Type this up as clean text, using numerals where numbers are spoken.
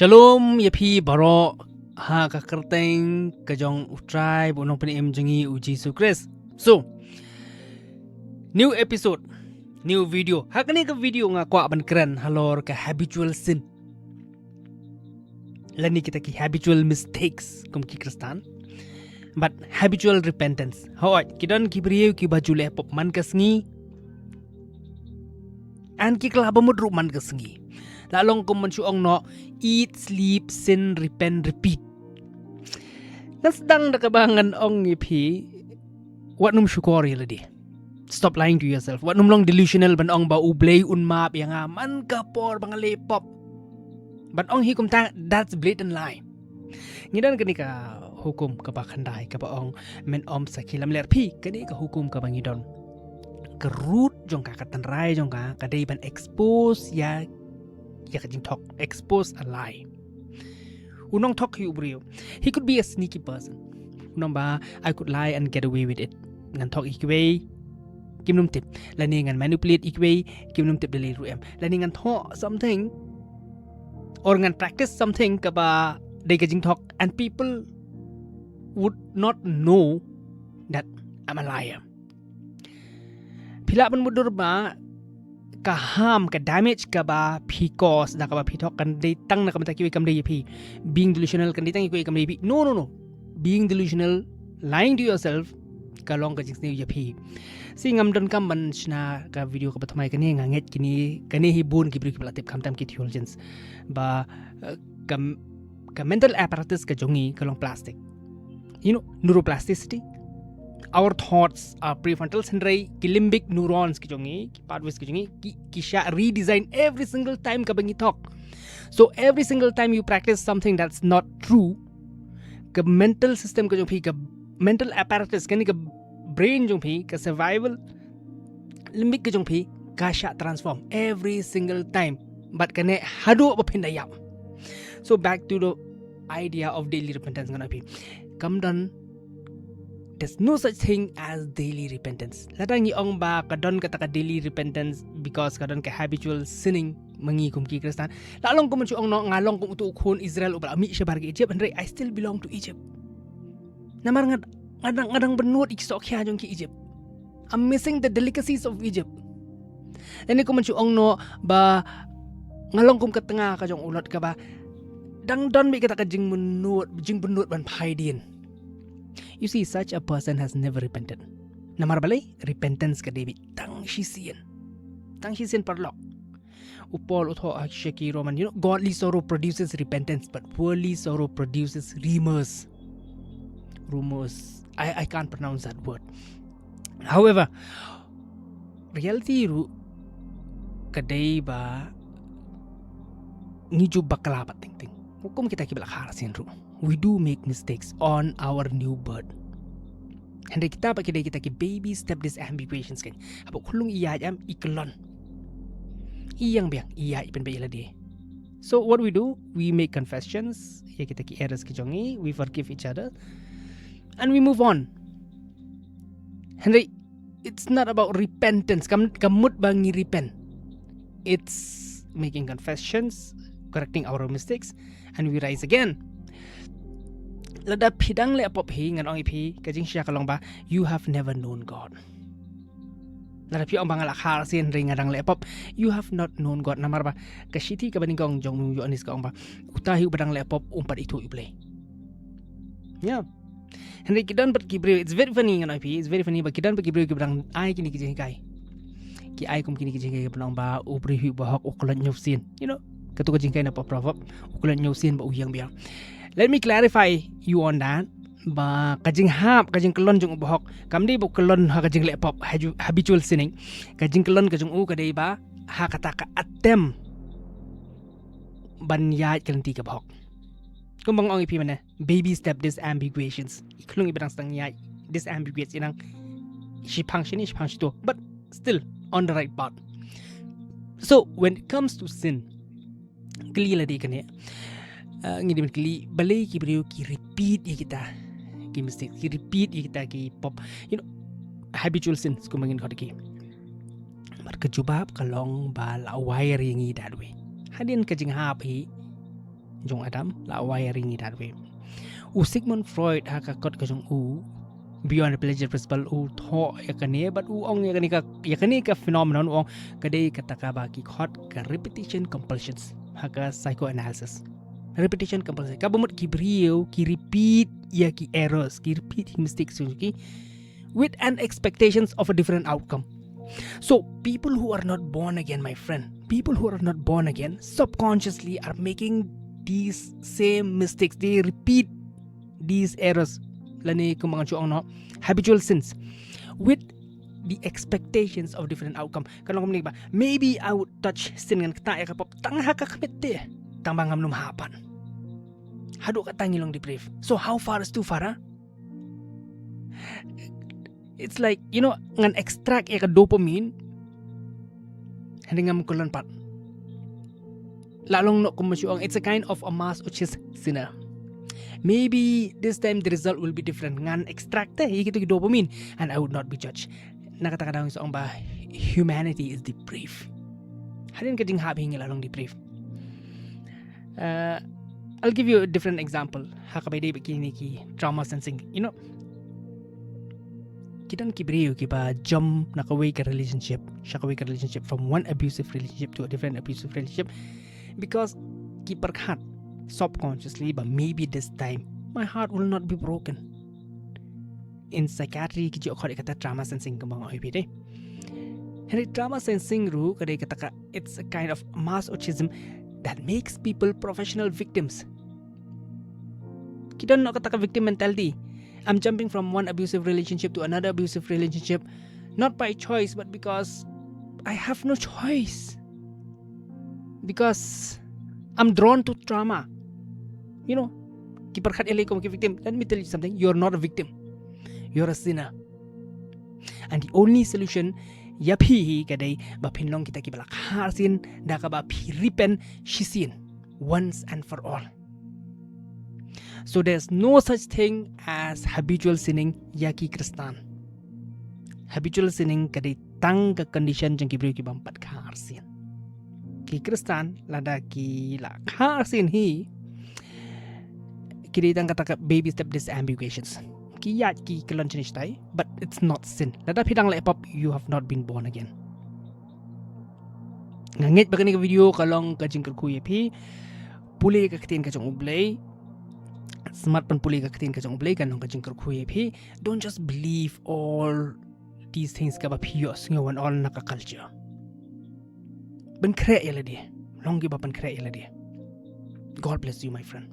Shalom ya pi baro ha ka kerteng ka jong utrai bonong pen em jengi u Jesus Christ. So new episode, new video. Ha kani ka video nga kwa ban keren halor ka habitual sin. Lani kita ki habitual mistakes kum ki Kristan. But habitual repentance. Hoy kidon ki brieu ki bajule pop man kasngi. An ki klaba mudru man kasngi. Lalong kung mansyuong no, eat, sleep, sin, repent, repeat. Nasdang nakabangan ong ipi, wat num syukori ladi. Stop lying to yourself. Wat num long delusional ban ong ba ublay unmap yang man kapor bang lepop. Ban ong hikum ta, that's blatant lie. Ngidan kani ka hukum ka ba khandai ka ba ong men om sakilam ler pi kani ka hukum ka bang idon. Kerut jong ka katanrai jong ka kadai ban expose ya kajing talk, expose a lie. Unong talk he ubriyo. He could be a sneaky person. Unong ba, I could lie and get away with it. Ngan talk ikway, kimnum tip. Lani ngan manipulate ikway, kimnum tip dali ruem. Lani ngan talk something, or ngan practice something kaba day kajing talk, and people would not know that I'm a liar. Pila ban mudur ba, ka harm, ka damage ka ba pi cause da ka ba pi talk kan day tang na kamata kiwi kam day pi being delusional kan day tang kiwi kam day pi no being delusional, lying to yourself ka long ka jingsni ya pi singam don kam man shna ka video ka batamay kani nganget kini kani hibun ki bri ki platip kam tam ki theologians ba ka mental apparatus ka jongi ka long plastic, you know, neuroplasticity. Our thoughts are prefrontal sindray ki limbic neurons ki jongi ki pathways ki jongi ki sha redesign every single time ka bangi talk. So every single time you practice something that's not true, ka mental system ka jong phi ka mental apparatus kani ka brain jong phi ka survival limbic ka jong phi ka sha transform every single time, but kane hadu ba phindayam. So back to the idea of daily repentance ngana phi come done. There's no such thing as daily repentance. Ladang iong ba kadon kata ka daily repentance because kadon ka habitual sinning mangi kum ki Kristan. Lalong kum ong no ngalong kum utu ukun Israel ubal ami siya bargi Egypt and I still belong to Egypt. Namar ngadang benut iksok kya jong ki Egypt. I'm missing the delicacies of Egypt. Ini kum ong no ba ngalong kum katengah ka jong ulot ka ba dang don mi kata ka jing benut ban paidin. You see, such a person has never repented. Namar balay, repentance ka David. Tang shisian parlok. Upol utho shaki Roman. You know, godly sorrow produces repentance, but worldly sorrow produces remorse. Rumors. I can't pronounce that word. However, reality kaday ba ngiju bakalapat ting. Hukum kita kibla kharasin ru. We do make mistakes on our new birth. Henry kita pa kita ki baby step this ambiguations kan. Apo kulung iya jam iklon. Iyang biang iya ipen ba ilade. So what we do, we make confessions, ya kita ki errors ki jongi, we forgive each other and we move on. Henry, it's not about repentance. Kamut bangi repent. It's making confessions, correcting our mistakes, and we rise again. Lada pidang le apop hi ngan ong ipi kajing siya kalong ba you have never known God. Lada pi ong bangal akhar sin ring ngadang le apop you have not known God namar ba kasiti ka baning kong jong yo anis ka ong ba utahi ubadang le apop umpat itu iplay. Yeah. Henry kidan bat kibreu, it's very funny ngan ipi, it's very funny ba kidan bat kibreu kibadang ai kini kijing kai. Ki ai kum kini kijing kai banong ba ubri hu ba hok ukulan nyusin. You know, katu kijing kai na pa proverb ukulan nyusin ba uyang biang. Let me clarify you on that. Ba kajing hap kajing kelon jung ubohok kamdi bo kelon ha kajing lepop habitual sinning kajing kelon kajing u kadai ba ha kata ka atem ban ya kelanti ka bohok kumbang ong ipi mana baby step disambiguations iklung ibang stang ya disambiguates inang shipang to but still on the right path. So when it comes to sin clearly di kane ngidim kili balay ki brio ki repeat ya kita ki mistake ki repeat ya kita ki pop, you know, habitual sins kumangin khod ki mar kejubab kalong bal awire yang that way hadin kajing hap hi jong Adam la wiring that way Sigmund Freud haka kot ka jong beyond the pleasure principle tho yakane but ong yakane ka phenomenon ong kadai kataka ba ki hot ka repetition compulsions haka psychoanalysis repetition compulsion kabumut ki brio ki repeat ya ki errors ki repeat mistakes ki with an expectations of a different outcome. So people who are not born again, my friend, people who are not born again subconsciously are making these same mistakes. They repeat these errors, lani kung mga chuang no, habitual sins, with the expectations of different outcome. Kalau kung ba, maybe I would touch sin ngan kata ya kapop tang hakakamit de, tang bangam lumhapan. Hado ka tangilong debrief. So how far is too far? Huh? It's like, you know, ngan extract ya ka dopamine hindi nga mkulan pat. Lalong no kumusyong, it's a kind of a mass which is sinner. Maybe this time the result will be different. Ngan extract higito ki dopamine and I would not be judged. Nakatakadang sa ba humanity is depraved. Halin ka ding habi hingi lalong depraved. I'll give you a different example. Hakabay day bikini ki trauma sensing. You know, kita kibriyo kiba jump nakaway ka relationship from one abusive relationship to a different abusive relationship because kiper heart subconsciously but maybe this time my heart will not be broken. In psychiatry kiji okori kata trauma sensing kambang oipide. Henry trauma sensing ru kadai kata it's a kind of masochism that makes people professional victims. Kita nak kata victim mentality. I'm jumping from one abusive relationship to another abusive relationship, not by choice, but because I have no choice. Because I'm drawn to trauma. You know, kiperkat ilay ko victim. Let me tell you something. You're not a victim. You're a sinner. And the only solution, yapi kaday bapinlong kita kibalak harsin dakaba piripen shisin once and for all. So there's no such thing as habitual sinning yaki kristan. Habitual sinning kadai tang ka condition jang kibriyo ki bampat kharsin. Ki kristan lada ki la kharsin hi kidai tang kata baby step disambiguations. Ki yat ki kelonchinish tai, but it's not sin. Lada pidang la epop you have not been born again. Ngangit bagani ka video kalong ka jingkar kuye pi puli ka katin ka jong ublay. Smart pan puli ka katin ka jong ublay kanong ka jingkar kuye pi. Don't just believe all these things ka ba piyos ngawan all naka-culture. Ban kre yala di. Long ba pan kre yala di. God bless you, my friend.